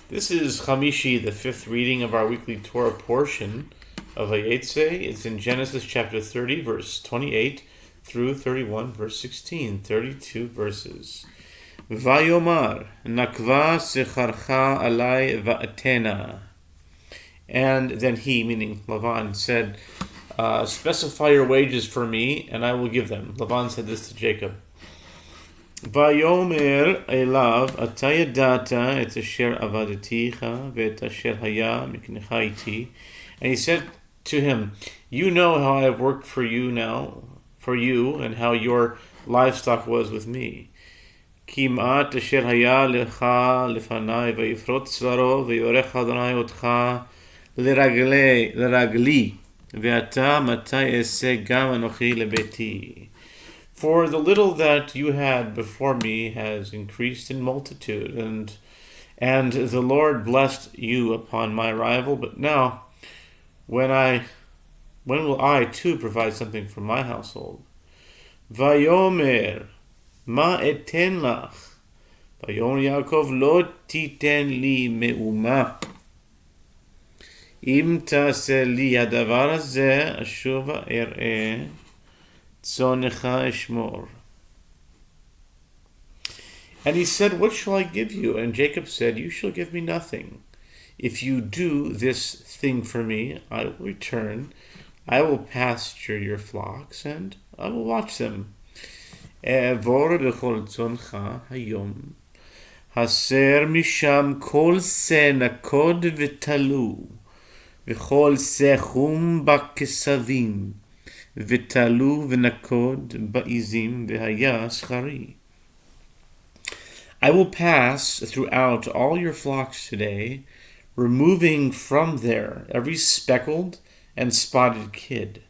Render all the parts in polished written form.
This is Hamishi, the fifth reading of our weekly Torah portion of Vayetze. It's in Genesis chapter 30, verse 28 through 31, verse 16, 32 verses. Vayomar, nakva secharcha alai va'atena. And then he, meaning Lavan, said, specify your wages for me, and I will give them. Lavan said this to Jacob. Vayomer elav ata yadata et asher avadaticha ve'et asher haya miknecha iti. And he said to him, you know how I have worked for you, and how your livestock was with me. Kimat asher haya lecha lefanai vayifrot tzvaro veyorech Adonai otcha leragli ve'ata matai eseh gam anochi lebeti. For the little that you had before me has increased in multitude, and the Lord blessed you upon my arrival. But now, when will I too provide something for my household? Vayomer, ma eten lach. Vayomer Yaakov, lo titen li me'uma. Im taseh li hadavar hazeh, ashuva er'eh. And he said, what shall I give you? And Jacob said, you shall give me nothing. If you do this thing for me, I will return. I will pasture your flocks, and I will watch them. Haser misham kol se nakod v'talu, v'chol se chum bakesavim. V'talu v'nakod ba'izim v'haya schari. I will pass throughout all your flocks today, removing from there every speckled and spotted kid,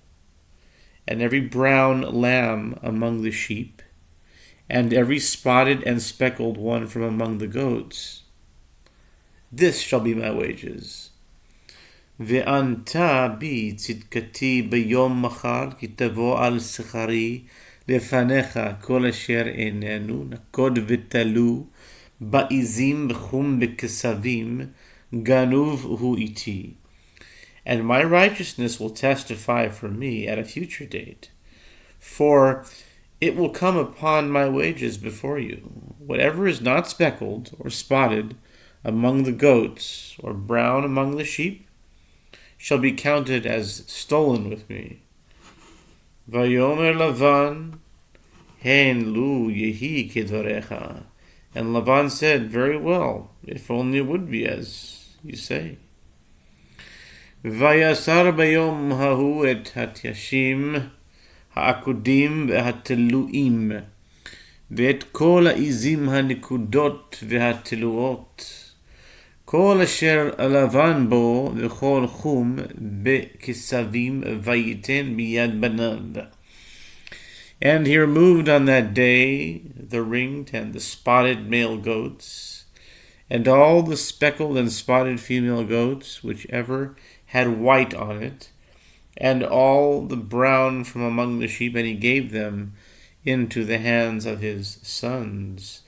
and every brown lamb among the sheep, and every spotted and speckled one from among the goats. This shall be my wages. Ve'anta bi tzidkati b'yom machar ki tavo al sechari lefanecha kol asher enenu nakod v'talu ba'izim b'chum b'kesavim ganuv hu iti. And my righteousness will testify for me at a future date, for it will come upon my wages before you. Whatever is not speckled or spotted among the goats or brown among the sheep shall be counted as stolen with me. Vayomer Lavan, hen lu yehi kedvarecha. And Lavan said, very well, if only it would be as you say. Vayasar bayom hahu et hatyashim ha'akudim ve'hateluim ve'et kol ha'izim ha'nikudot ve'hateluot. Kol asher alavan bo v'chol chum be'kesavim vayiten biyad banav. And he removed on that day the ringed and the spotted male goats, and all the speckled and spotted female goats, whichever had white on it, and all the brown from among the sheep, and he gave them into the hands of his sons.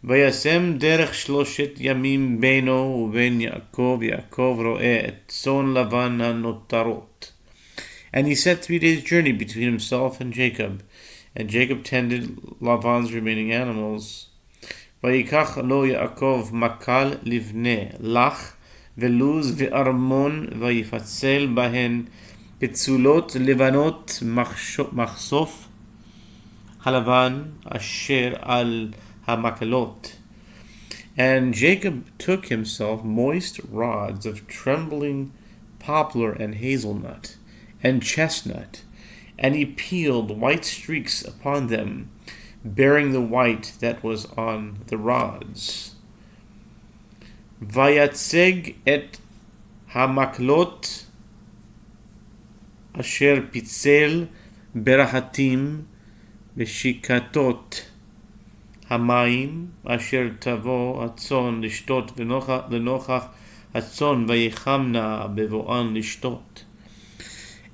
Vayasem derech shloshet yamim beno uven Yaakov ro'eh et tzon Lavan hanotarot. And he set 3 days' journey between himself and Jacob tended Lavan's remaining animals. Vayikach lo Yaakov makal livne lach veluz ve'armon vayifatzel bahen petzulot levanot machsof halavan asher al hamakalot. And Jacob took himself moist rods of trembling poplar and hazelnut and chestnut, and he peeled white streaks upon them, bearing the white that was on the rods. Vayatzeg et hamaklot asher pitzel berahatim v'shikatot hamayim asher tavo hatzon lishtot lenochach hatzon vayichamna bevo'an lishtot.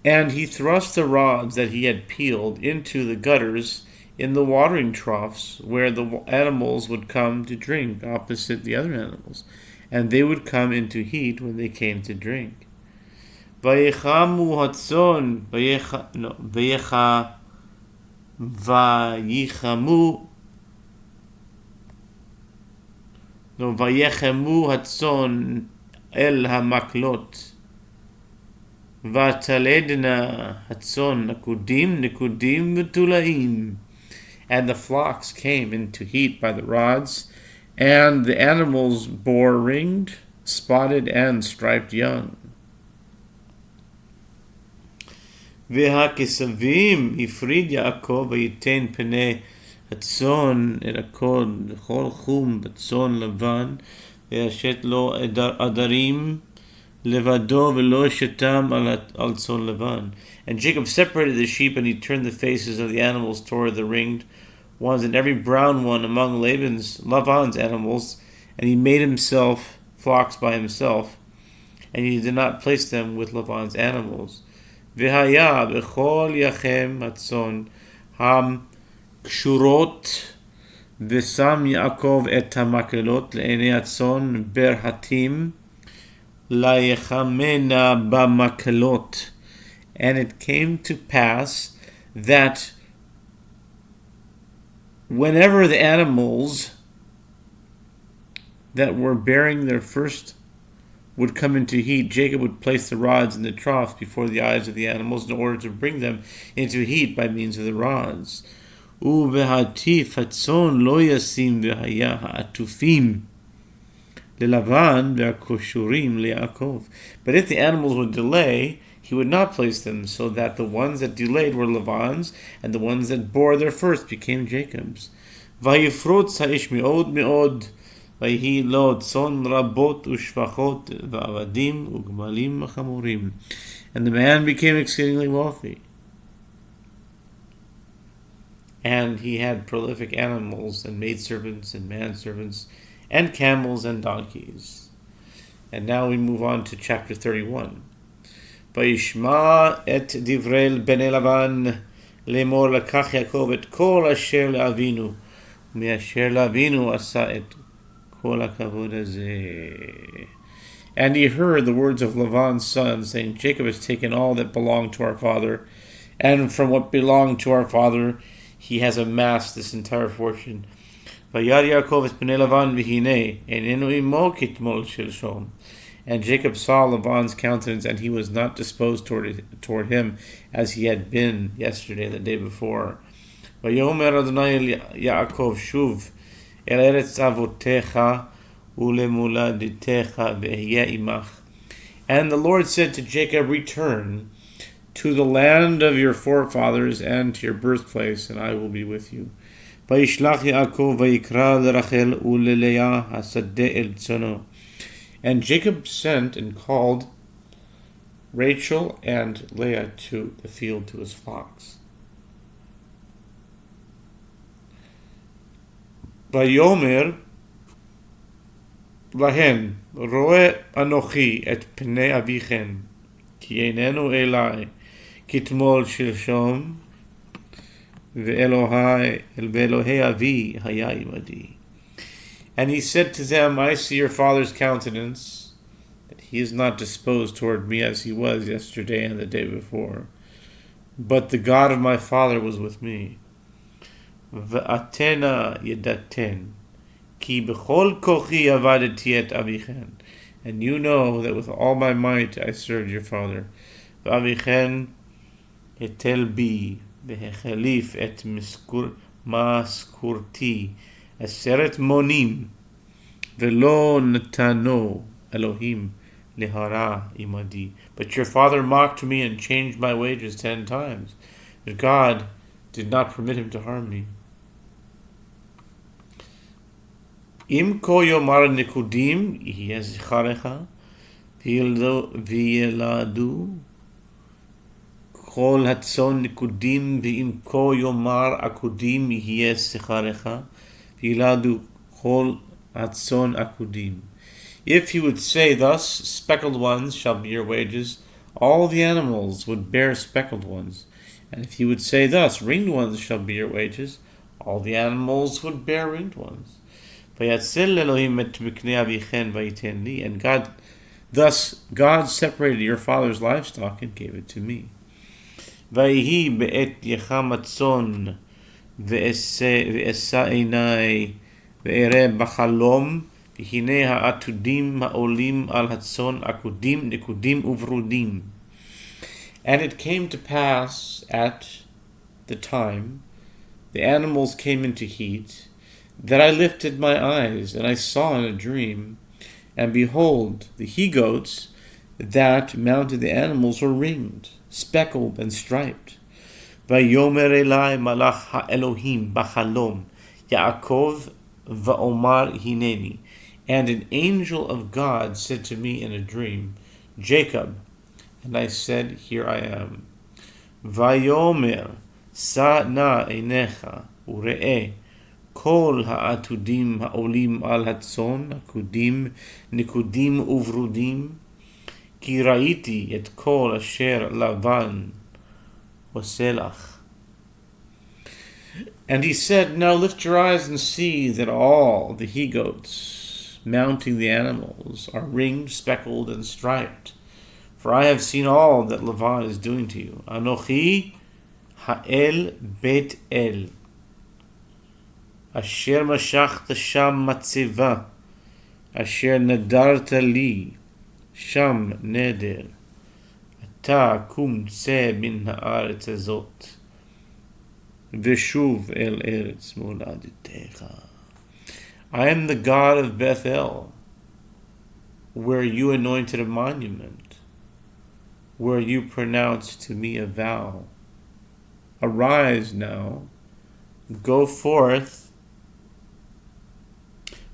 And he thrust the rods that he had peeled into the gutters in the watering troughs where the animals would come to drink opposite the other animals. and they would come into heat when they came to drink. Vayechamu hatzon, vayechemu hatzon el hamaklot. Vataledna hatzon nekudim v'tulaim. And the flocks came into heat by the rods, and the animals bore ringed, spotted, and striped young. והכסבים הפריד יעקב ויתן פני הצאן אל הכל לכל חום בצאן לבן וישת לו עדרים לבדו ולא שתם על צאן לבן. And Jacob separated the sheep, and he turned the faces of the animals toward the ringed ones and every brown one among Laban's animals, and he made himself flocks by himself, and he did not place them with Laban's animals. והיה בכל יחם הצאן הקשורות ושם יעקב את המקלות לעיני הצאן ברהטים ליחמנה במקלות. And it came to pass that whenever the animals that were bearing their first would come into heat, Jacob would place the rods in the trough before the eyes of the animals in order to bring them into heat by means of the rods. ובהטיף הצאן לא ישים והיה העטופים ללבן והקשורים ליעקב. But if the animals would delay, he would not place them, so that the ones that delayed were Laban's, and the ones that bore their first became Jacob's. ויפרוץ האיש מאוד מאוד, ויהי לו צאן רבות ושפחות ועבדים וגמלים וחמורים. And the man became exceedingly wealthy. And he had prolific animals and maidservants and manservants and camels and donkeys. And now we move on to chapter 31. וישמע את דברי בני לבן לאמור לקח יעקב את כל אשר לאבינו ומאשר לאבינו עשה את כל הכבוד הזה. And he heard the words of Laban's son, saying, Jacob has taken all that belonged to our father, and from what belonged to our father he has amassed this entire fortune. וירא יעקב את פני לבן והנה איננו עמו כתמול שלשום. And Jacob saw Laban's countenance, and he was not disposed toward him as he had been yesterday, the day before. ויאמר אדוני אל יעקב שוב אל ארץ אבותיך ולמולדתך ואהיה עמך. And the Lord said to Jacob, return to the land of your forefathers and to your birthplace, and I will be with you. וישלח יעקב ויקרא לרחל וללאה השדה אל צאנו. And Jacob sent and called Rachel and Leah to the field to his flocks. ויאמר להן, רואה אנוכי את פני אביכם, כי איננו אלי כתמול שלשום, ואלוהי אבי היה עמדי. And he said to them, I see your father's countenance, that he is not disposed toward me as he was yesterday and the day before. But the God of my father was with me. V'atena yedaten, ki b'chol kochi avadeti et avichen. And you know that with all my might I served your father. V'avichen etel bi, v'hechelif et maskurti, aseret monim, velo natano Elohim lihara imadi. But your father mocked me and changed my wages 10 times. But God did not permit him to harm me. Im ko yomar nekudim yeh zicharecha v'yeladu kol hatzon nekudim v'im ko yomar akudim yeh zicharecha v'yeladu kol hatzon akudim. If he would say thus, speckled ones shall be your wages, all the animals would bear speckled ones. And if he would say thus, ringed ones shall be your wages, all the animals would bear ringed ones. ויצל אלוהים את מקנה אביכם ויתן לי. And God separated your father's livestock and gave it to me. ויהי בעת יחם הצאן ואשא עיני ואראה בחלום והנה העתודים העולים על הצאן עקודים נקודים וברודים. And it came to pass at the time the animals came into heat, that I lifted my eyes, and I saw in a dream, and behold, the he-goats that mounted the animals were ringed, speckled, and striped. Vayomer Elai malach ha-Elohim b'chalom, Yaakov va'omar hineni. And an angel of God said to me in a dream, Jacob. And I said, Here I am. Vayomer sa na einecha ure'eh kol ha'atudim ha'olim al hatzon akudim nikudim uvrudim ki ra'iti et kol asher Lavan waselach. And he said, Now lift your eyes and see that all the he-goats mounting the animals are ringed, speckled, and striped. For I have seen all that Lavan is doing to you. Anochi ha'el bet el, asher mashachta sham matzeva, asher nadarta li, sham neder, ata kum tse min ha'aretz azot, veshuv el eretz moladitecha. I am the God of Bethel, where you anointed a monument, where you pronounced to me a vow. Arise now, go forth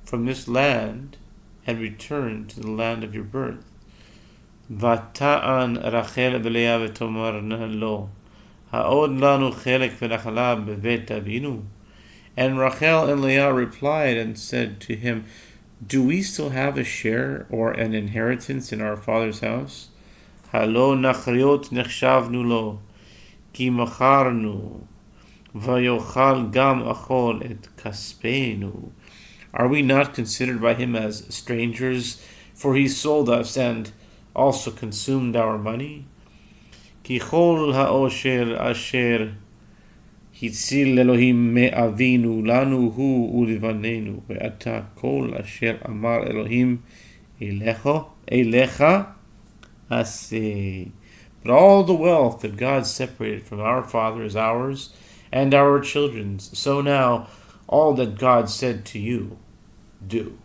from this land, and return to the land of your birth. Vata'an Rachel v'Leah v'tomarna lo, ha'od lanu chelek v'nachala b'vet avinu. And Rachel and Leah replied and said to him, Do we still have a share or an inheritance in our father's house? Halo nachriot nechshavnu lo, ki macharnu, vayochal gam achol et kaspenu. Are we not considered by him as strangers? For he sold us and also consumed our money. Ki chol ha'osher asher hitzil Elohim me'avinu lanu hu ulivanenu, ve'ata kol asher amar Elohim elecha aseh. But all the wealth that God separated from our father is ours and our children's. So now, all that God said to you, do.